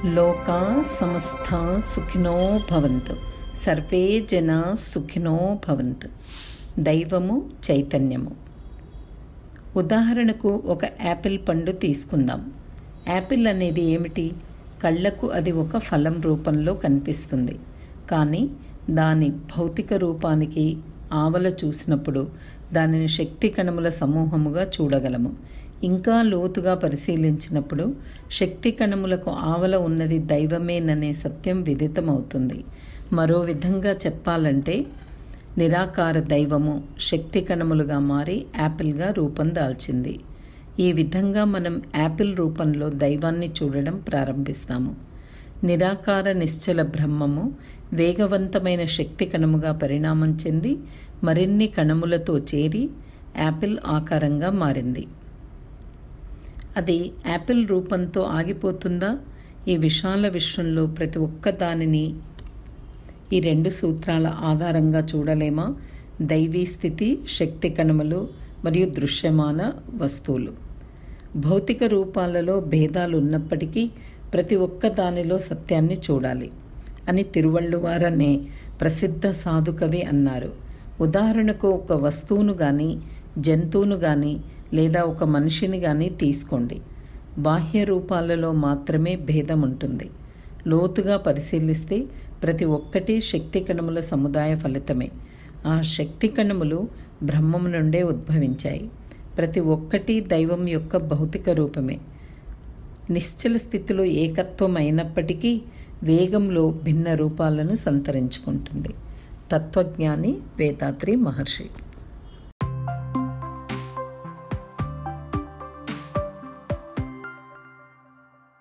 లోకా సమస్తా సుఖినో భవంతు, సర్వే జనా సుఖినో భవంతు. దైవము చైతన్యము. ఉదాహరణకు ఒక యాపిల్ పండు తీసుకుందాం. యాపిల్ అనేది ఏమిటి? కళ్ళకు అది ఒక ఫలం రూపంలో కనిపిస్తుంది. కానీ దాని భౌతిక రూపానికి ఆవల చూసినప్పుడు దానిని శక్తి కణముల సమూహముగా చూడగలము. ఇంకా లోతుగా పరిశీలించినప్పుడు శక్తి కణములకు ఆవల ఉన్నది దైవమేననే సత్యం విదితమవుతుంది. మరో విధంగా చెప్పాలంటే నిరాకార దైవము శక్తి కణములుగా మారి యాపిల్గా రూపం దాల్చింది. ఈ విధంగా మనం యాపిల్ రూపంలో దైవాన్ని చూడడం ప్రారంభిస్తాము. నిరాకార నిశ్చల బ్రహ్మము వేగవంతమైన శక్తి కణముగా పరిణామం చెంది మరిన్ని కణములతో చేరి యాపిల్ ఆకారంగా మారింది. అది యాపిల్ రూపంతో ఆగిపోతుందా? ఈ విశాల విశ్వంలో ప్రతి ఒక్క దానిని ఈ రెండు సూత్రాల ఆధారంగా చూడలేమా? దైవీ స్థితి, శక్తి కణములు మరియు దృశ్యమాన వస్తువులు. భౌతిక రూపాలలో భేదాలు ఉన్నప్పటికీ ప్రతి ఒక్క దానిలో సత్యాన్ని చూడాలి అని తిరువళ్ళువార్ అనే ప్రసిద్ధ సాధుకవి అన్నారు. ఉదాహరణకు ఒక వస్తువును కానీ, జంతువును కానీ లేదా ఒక మనిషిని కానీ తీసుకోండి. బాహ్య రూపాలలో మాత్రమే భేదం ఉంటుంది. లోతుగా పరిశీలిస్తే ప్రతి ఒక్కటి శక్తి కణముల సముదాయ ఫలితమే. ఆ శక్తి కణములు బ్రహ్మము నుండే ఉద్భవించాయి. ప్రతి ఒక్కటి దైవం యొక్క భౌతిక రూపమే. నిశ్చల స్థితిలో ఏకత్వం అయినప్పటికీ వేగంలో భిన్న రూపాలను సంతరించుకుంటుంది. తత్వజ్ఞాని వేదాద్రి మహర్షి.